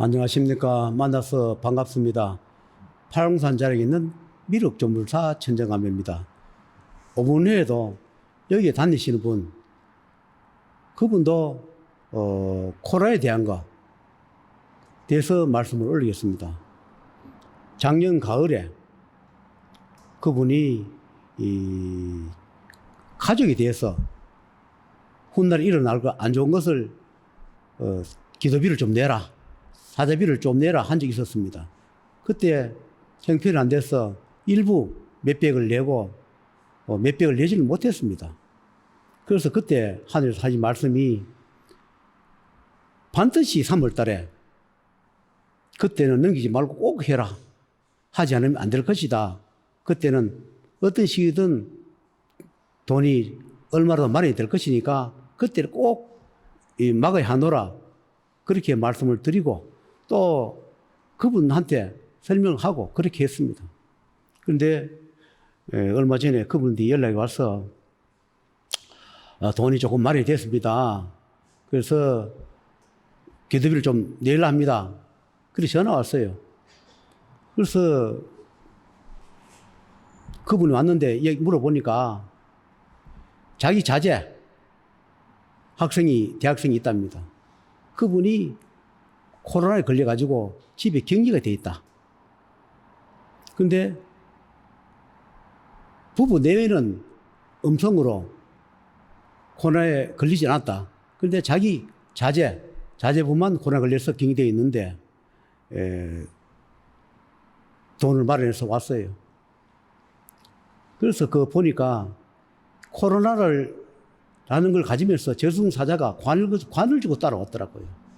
안녕하십니까. 만나서 반갑습니다. 팔공산 자락에 있는 미륵조물사 천정감입니다. 5분 후에도 여기에 다니시는 분, 그분도 코로나에 대한 거 대해서 말씀을 올리겠습니다. 작년 가을에 그분이 가족에 대해서 훗날 일어날 거 안 좋은 것을 기도비를 좀 내라, 사자비를 좀 내라 한 적이 있었습니다. 그때 형편이 안 돼서 일부 몇백을 내고 몇백을 내지는 못했습니다. 그래서 그때 하늘에서 하신 말씀이 반드시 3월 달에 그때는 넘기지 말고 꼭 해라. 하지 않으면 안 될 것이다. 그때는 어떤 시기든 돈이 얼마라도 마련이 될 것이니까 그때를 꼭 막아야 하노라. 그렇게 말씀을 드리고 또 그분한테 설명하고 그렇게 했습니다. 그런데 얼마 전에 그분들이 연락이 와서 돈이 조금 마련이 됐습니다. 그래서 기도비를 좀 내려 합니다. 그래서 전화 왔어요. 그래서 그분이 왔는데 물어보니까 자기 자제 대학생이 있답니다. 그분이 코로나에 걸려가지고 집에 격리가 돼 있다. 근데 부부 내외는 음성으로 코로나에 걸리지 않았다. 그런데 자기 자제분만 코로나 걸려서 격리되어 있는데 돈을 마련해서 왔어요. 그래서 보니까 코로나라는 걸 가지면서 저승사자가 관을 주고 따라왔더라고요.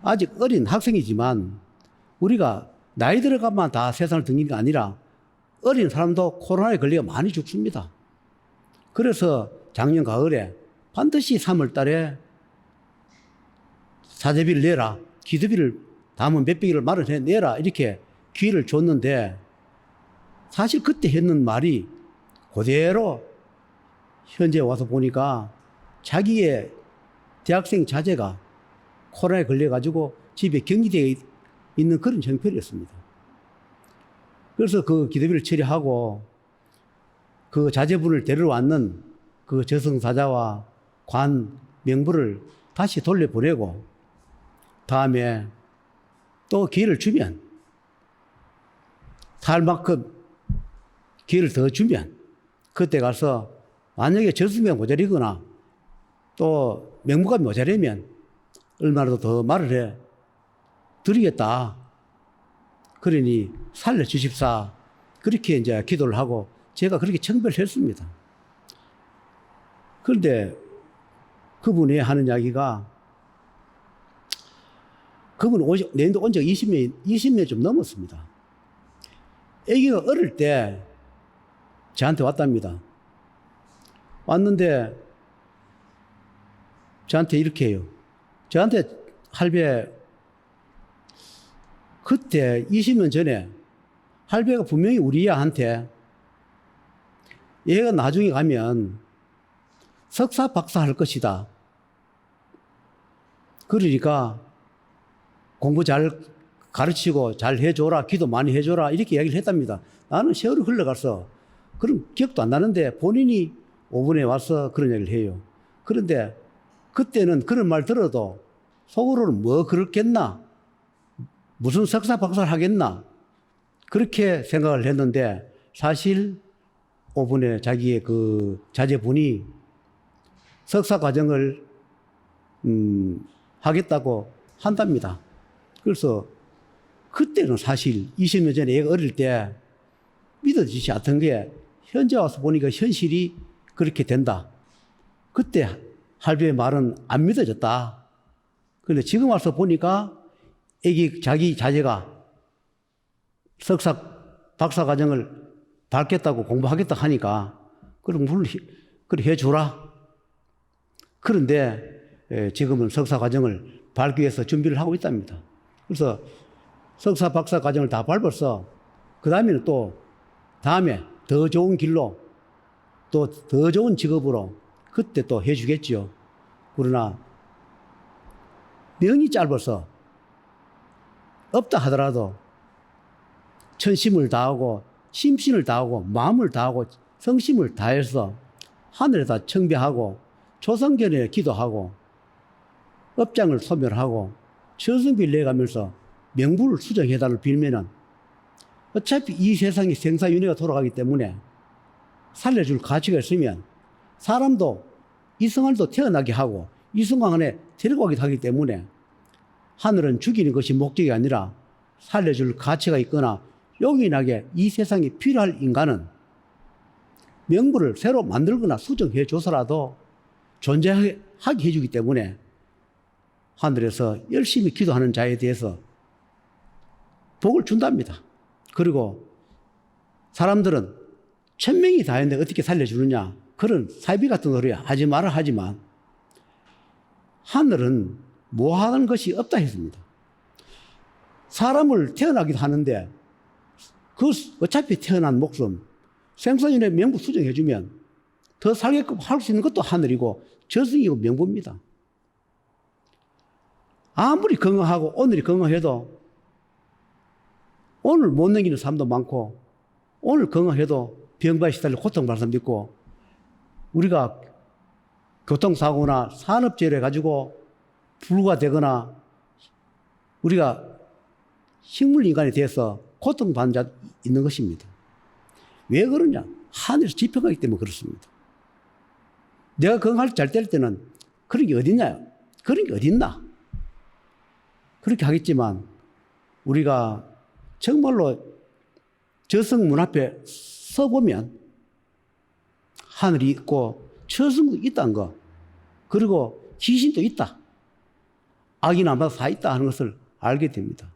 아직 어린 학생이지만 우리가 나이 들어가면 다 세상을 등기는 게 아니라 어린 사람도 코로나에 걸려 많이 죽습니다. 그래서 작년 가을에 반드시 3월 달에 사제비를 내라, 기도비를 담은 몇백일을 마련해 내라 이렇게 기회를 줬는데 사실 그때 했는 말이 그대로 현재 와서 보니까 자기의 대학생 자제가 코로나에 걸려가지고 집에 격리되어 있는 그런 형편이었습니다. 그래서 그 기도비를 처리하고 그 자제분을 데려왔는 그 저승사자와 관 명부를 다시 돌려보내고 다음에 또 기회를 주면 살 만큼 기회를 더 주면 그때 가서 만약에 저승이 모자리거나 또 명부가 모자라면 얼마라도 더 말을 해 드리겠다. 그러니 살려주십사. 그렇게 이제 기도를 하고 제가 그렇게 청배를 했습니다. 그런데 그분이 하는 이야기가 그분은 내년도 온 지 20년 좀 넘었습니다. 아기가 어릴 때 저한테 왔답니다. 왔는데 저한테 이렇게 해요. 저한테 할배 그때 20년 전에 할배가 분명히 우리 애한테 얘가 나중에 가면 석사 박사 할 것이다. 그러니까 공부 잘 가르치고 잘 해줘라. 기도 많이 해줘라. 이렇게 이야기를 했답니다. 나는 세월이 흘러가서 그런 기억도 안 나는데 본인이 5분에 와서 그런 얘기를 해요. 그런데 그때는 그런 말 들어도 속으로는 뭐 그렇겠나? 무슨 석사 박사를 하겠나? 그렇게 생각을 했는데 사실 5분에 자기의 그 자제분이 석사 과정을 하겠다고 한답니다. 그래서 그때는 사실 20년 전에 애가 어릴 때 믿어지지 않던 게 현재 와서 보니까 현실이 그렇게 된다. 그때 할배의 말은 안 믿어졌다. 그런데 지금 와서 보니까 자기 자제가 석사 박사 과정을 밟겠다고 공부하겠다 하니까 그럼 물론 그래 해주라. 그런데 지금은 석사 과정을 밟기 위해서 준비를 하고 있답니다. 그래서 석사 박사 과정을 다 밟아서 그 다음에는 또 다음에 더 좋은 길로 또 더 좋은 직업으로 그때 또 해주겠죠. 그러나 명이 짧아서 없다 하더라도 천심을 다하고 심신을 다하고 마음을 다하고 성심을 다해서 하늘에다 청배하고 조상견에 기도하고 업장을 소멸하고 처성비를 내가면서 명부를 수정해달라고 빌면은 어차피 이 세상이 생사윤회가 돌아가기 때문에 살려줄 가치가 있으면 사람도 이승환도 태어나게 하고 이승환 안에 데려가기도 하기 때문에 하늘은 죽이는 것이 목적이 아니라 살려줄 가치가 있거나 용인하게 이 세상에 필요할 인간은 명부를 새로 만들거나 수정해 줘서라도 존재하게 해주기 때문에 하늘에서 열심히 기도하는 자에 대해서 복을 준답니다. 그리고 사람들은 1000명이 다 했는데 어떻게 살려주느냐, 그런 사이비 같은 소리 하지 마라 하지만 하늘은 뭐 하는 것이 없다 했습니다. 사람을 태어나기도 하는데 그 어차피 태어난 목숨 생사윤회 명부 수정해주면 더 살게끔 할 수 있는 것도 하늘이고 저승이고 명부입니다. 아무리 건강하고 오늘이 건강해도 오늘 못 넘기는 사람도 많고 오늘 건강해도 병바에 시달려 고통받는 사람도 있고 우리가 교통사고나 산업재해를 가지고 불구가 우리가 식물인간에 대해서 고통받는 자 있는 것입니다. 왜 그러냐? 하늘에서 지평하기 때문에 그렇습니다. 내가 건강할 잘 될 때는 그런 게 어딨냐? 그런 게 어딨나? 그렇게 하겠지만 우리가 정말로 저승문 앞에 서보면 하늘이 있고 저승도 있다는 거, 그리고 귀신도 있다, 악이나 마귀 다 있다 하는 것을 알게 됩니다.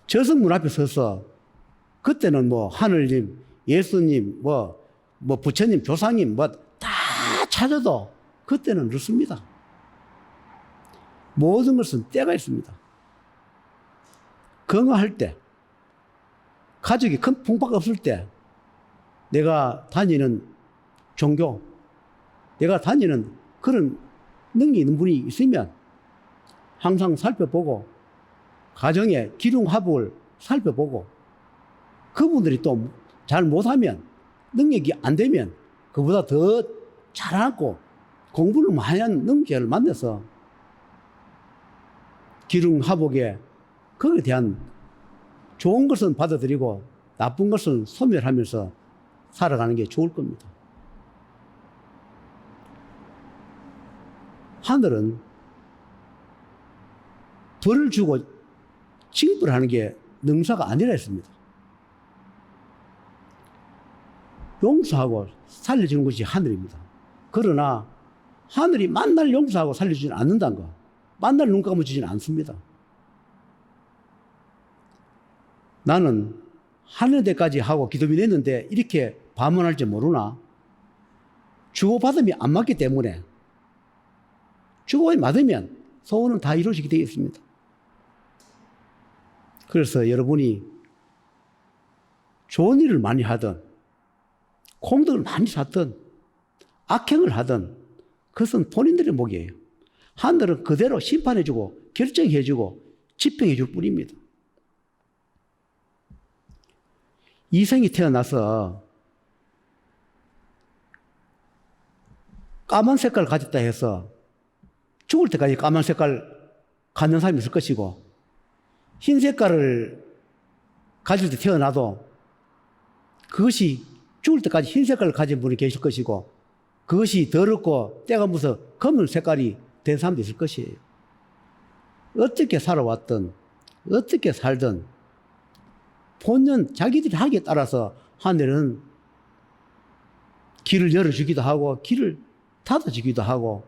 저승문 앞에 서서 그때는 뭐 하늘님, 예수님, 뭐 부처님, 조상님 다 찾아도 그때는 늦습니다. 모든 것은 때가 있습니다. 건강할 때, 가족이 큰 풍파가 없을 때, 내가 다니는 종교, 내가 다니는 그런 능력이 있는 분이 있으면 항상 살펴보고 가정의 기륭화복을 살펴보고 그분들이 또 잘 못하면 능력이 안 되면 그보다 더 잘하고 공부를 많이 한 능력자를 만나서 기륭화복에 거기에 대한 좋은 것은 받아들이고 나쁜 것은 소멸하면서 살아가는 게 좋을 겁니다. 하늘은 벌을 주고 징벌하는 게 능사가 아니라 했습니다. 용서하고 살려주는 것이 하늘입니다. 그러나 하늘이 만날 용서하고 살려주지는 않는다는 거, 만날 눈 감아주지는 않습니다. 나는 하늘 데까지 하고 기도비 냈는데 이렇게 반문할지 모르나? 주고받음이 안 맞기 때문에 주고받음이 맞으면 소원은 다 이루어지게 되어 있습니다. 그래서 여러분이 좋은 일을 많이 하든 공덕을 많이 쌓든 악행을 하든 그것은 본인들의 목이에요. 하늘은 그대로 심판해주고 결정해주고 집행해줄 뿐입니다. 이생이 태어나서 까만 색깔을 가졌다 해서 죽을 때까지 까만 색깔 갖는 사람이 있을 것이고, 흰 색깔을 가질 때 태어나도 그것이 죽을 때까지 흰 색깔을 가진 분이 계실 것이고, 그것이 더럽고 때가 묻어 검은 색깔이 된 사람도 있을 것이에요. 어떻게 살아왔든 어떻게 살든 본연 자기들이 하기에 따라서 하늘은 길을 열어주기도 하고 길을 닫아주기도 하고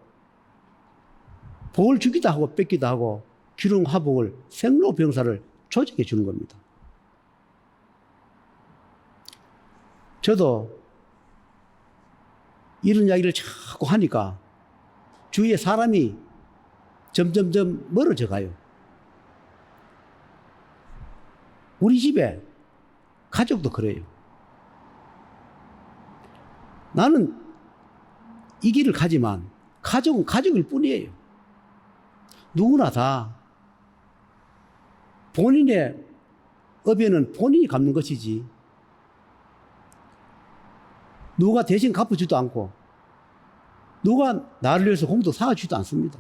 복을 주기도 하고 뺏기도 하고 기륭화복을 생로병사를 조직해 주는 겁니다. 저도 이런 이야기를 자꾸 하니까 주위에 사람이 점점점 멀어져 가요. 우리 집에 가족도 그래요. 나는 이 길을 가지만 가족은 가족일 뿐이에요. 누구나 다 본인의 업에는 본인이 갚는 것이지 누가 대신 갚아주지도 않고 누가 나를 위해서 공도 사주지도 않습니다.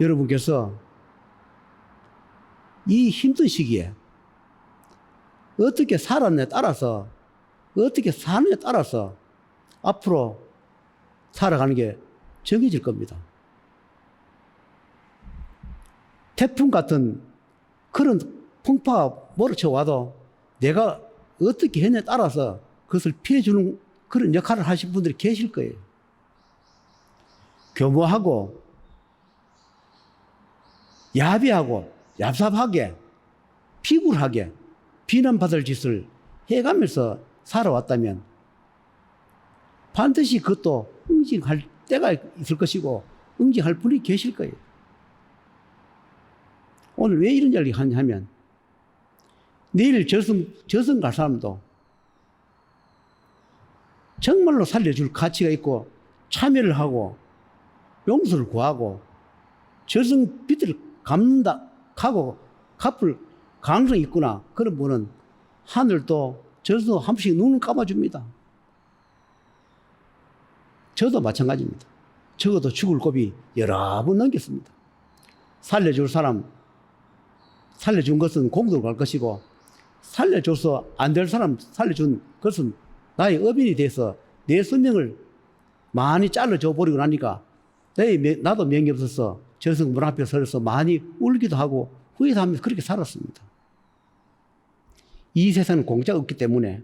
여러분께서 이 힘든 시기에 어떻게 살았느냐에 따라서 어떻게 사느냐에 따라서 앞으로 살아가는 게 정해질 겁니다. 태풍 같은 그런 풍파가 몰아쳐와도 내가 어떻게 했냐에 따라서 그것을 피해주는 그런 역할을 하신 분들이 계실 거예요. 교묘하고 야비하고 얍삽하게 피굴하게 비난받을 짓을 해가면서 살아왔다면 반드시 그것도 응징할 때가 있을 것이고 응징할 분이 계실 거예요. 오늘 왜 이런 이야기를 하냐면 내일 저승 갈 사람도 정말로 살려줄 가치가 있고 참여를 하고 용서를 구하고 저승 빚을 갚는다 하고 갚을 가능성이 있구나. 그런 분은 하늘도 저승 한 번씩 눈을 감아줍니다. 저도 마찬가지입니다. 적어도 죽을 고비 여러 번 넘겼습니다. 살려줄 사람 살려준 것은 공도로 갈 것이고 살려줘서 안 될 사람 살려준 것은 나의 업인이 돼서 내 생명을 많이 잘라줘 버리고 나니까 나도 명이 없어서 저승 문 앞에 서서 많이 울기도 하고 후회도 하면서 그렇게 살았습니다. 이 세상은 공짜가 없기 때문에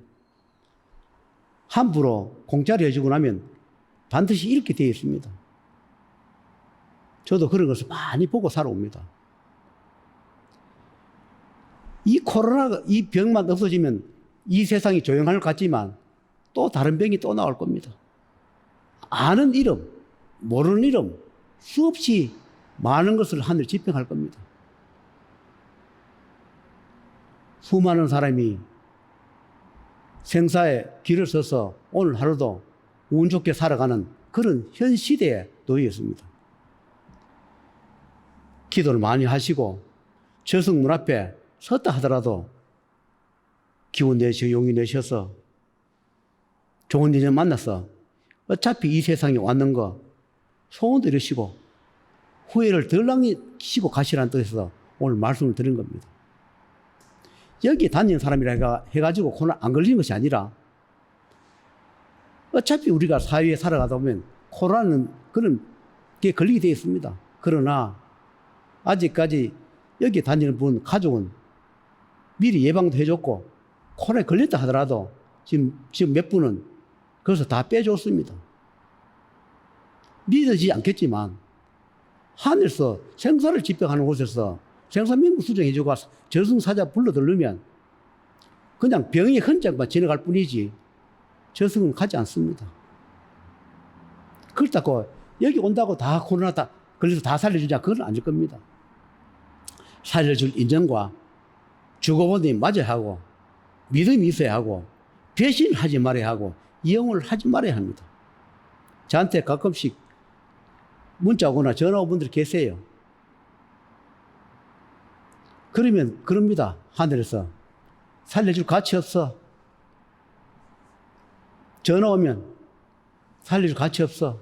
함부로 공짜로 해주고 나면 반드시 잃게 되어 있습니다. 저도 그런 것을 많이 보고 살아옵니다. 이 코로나가, 이 병만 없어지면 이 세상이 조용할 것 같지만 또 다른 병이 또 나올 겁니다. 아는 이름, 모르는 이름, 수없이 많은 것을 하늘 집행할 겁니다. 수많은 사람이 생사의 길을 서서 오늘 하루도 운 좋게 살아가는 그런 현 시대에 놓여 있습니다. 기도를 많이 하시고 저승 문 앞에 섰다 하더라도 기운 내시고 용기 내셔서 좋은 인연 만나서 어차피 이 세상에 왔는 거 소원도 이루시고 후회를 덜 남기시고 가시라는 뜻에서 오늘 말씀을 드린 겁니다. 여기 다니는 사람이라 해가지고 코로나 안 걸리는 것이 아니라 어차피 우리가 사회에 살아가다 보면 코로나는 그런 게 걸리게 되어 있습니다. 그러나 아직까지 여기 다니는 분 가족은 미리 예방도 해줬고 코로나에 걸렸다 하더라도 지금 몇 분은 그래서 다 빼줬습니다. 믿어지지 않겠지만 하늘에서 생사를 집행하는 곳에서 생사명부 수정해주고 저승사자 불러들르면 그냥 병의 흔적만 지나갈 뿐이지 저승은 가지 않습니다. 그렇다고 여기 온다고 다 코로나 다 걸려서 다 살려주냐 그건 아닐 겁니다. 살려줄 인정과 죽어보니 맞아야 하고 믿음이 있어야 하고 배신하지 말아야 하고 이용을 하지 말아야 합니다. 저한테 가끔씩 문자 오거나 전화 온 분들 계세요. 그러면 그럽니다. 하늘에서 살려줄 가치 없어. 전화 오면 살려줄 가치 없어.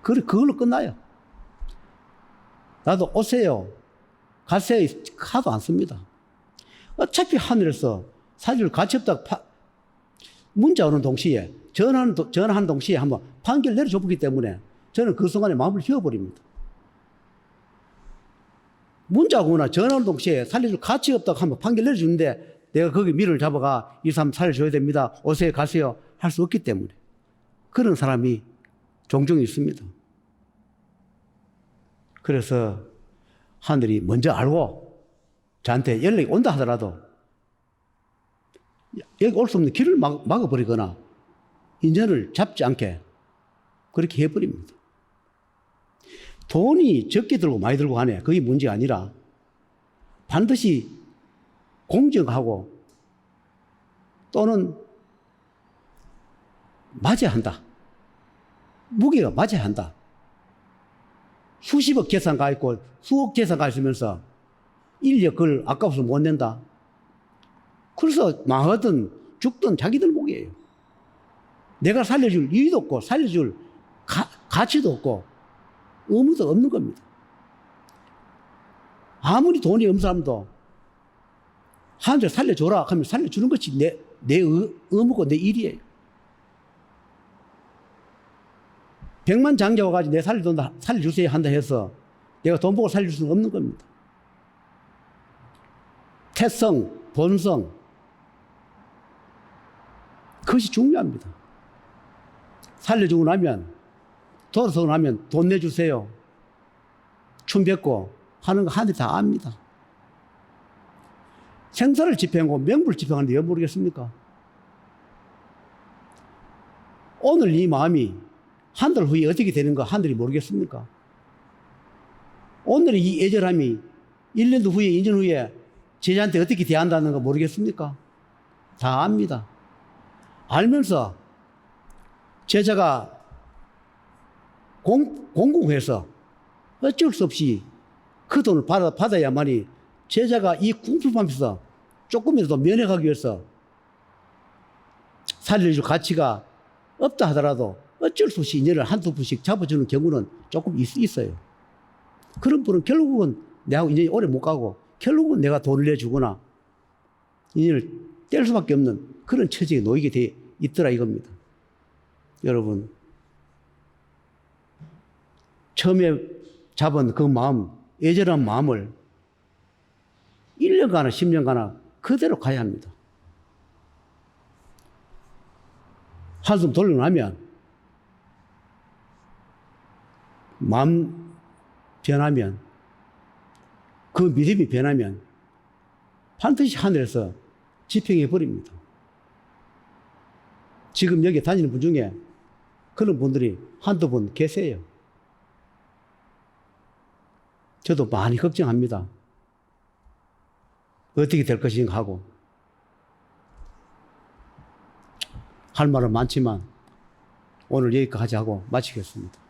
그걸로 끝나요. 나도 오세요, 가세요 하도 안 씁니다. 어차피 하늘에서 살려줄 가치 없다고 문자 오는 동시에 전화하는 동시에 한번 판결 내려줘보기 때문에 저는 그 순간에 마음을 휘어버립니다. 문자 오거나 전화 오는 동시에 살려줄 가치 없다고 한번 판결 내려주는데 내가 거기 미를 잡아가 이 사람 살려줘야 됩니다. 오세요, 가세요 할 수 없기 때문에 그런 사람이 종종 있습니다. 그래서 하늘이 먼저 알고 저한테 연락이 온다 하더라도 여기 올 수 없는 길을 막아버리거나 인연을 잡지 않게 그렇게 해버립니다. 돈이 적게 들고 많이 들고 하네. 그게 문제가 아니라 반드시 공정하고 또는 맞아야 한다. 무게가 맞아야 한다. 수십억 재산 가 있고 수억 재산 가 있으면서 인력 그걸 아까워서 못 낸다. 그래서 망하든 죽든 자기들 목이에요. 내가 살려줄 이유도 없고 살려줄 가치도 없고 의무도 없는 겁니다. 아무리 돈이 없는 사람도 한줄 살려줘라 하면 살려주는 것이 내 의무고 내 일이에요. 100만 장자 와가지고 내 살려주세요 한다 해서 내가 돈 보고 살릴 수는 없는 겁니다. 태성, 본성, 그것이 중요합니다. 살려주고 나면, 돌아서고 나면 돈 내주세요. 춤 뱉고 하는 거 하늘이 다 압니다. 생사를 집행하고 명부를 집행하는데 왜 모르겠습니까? 오늘 이 마음이 한 달 후에 어떻게 되는 거 하늘이 모르겠습니까? 오늘 이 애절함이 1년도 후에, 2년 후에 제자한테 어떻게 대한다는 거 모르겠습니까? 다 압니다. 알면서 제자가 공공해서 어쩔 수 없이 그 돈을 받아야만이 제자가 이 궁핍함에서 조금이라도 면역하기 위해서 살려줄 가치가 없다 하더라도 어쩔 수 없이 인연을 한두 푼씩 잡아주는 경우는 조금 있어요. 그런 분은 결국은 내하고 인연이 오래 못 가고 결국은 내가 돈을 내주거나 인연을 뗄 수밖에 없는 그런 처지에 놓이게 돼 있더라 이겁니다. 여러분, 처음에 잡은 그 마음, 애절한 마음을 1년가나 10년가나 그대로 가야 합니다. 한숨 돌리고 나면 마음 변하면 그 믿음이 변하면 반드시 하늘에서 집행해 버립니다. 지금 여기 다니는 분 중에 그런 분들이 한두 분 계세요. 저도 많이 걱정합니다. 어떻게 될 것인가 하고. 할 말은 많지만 오늘 여기까지 하고 마치겠습니다.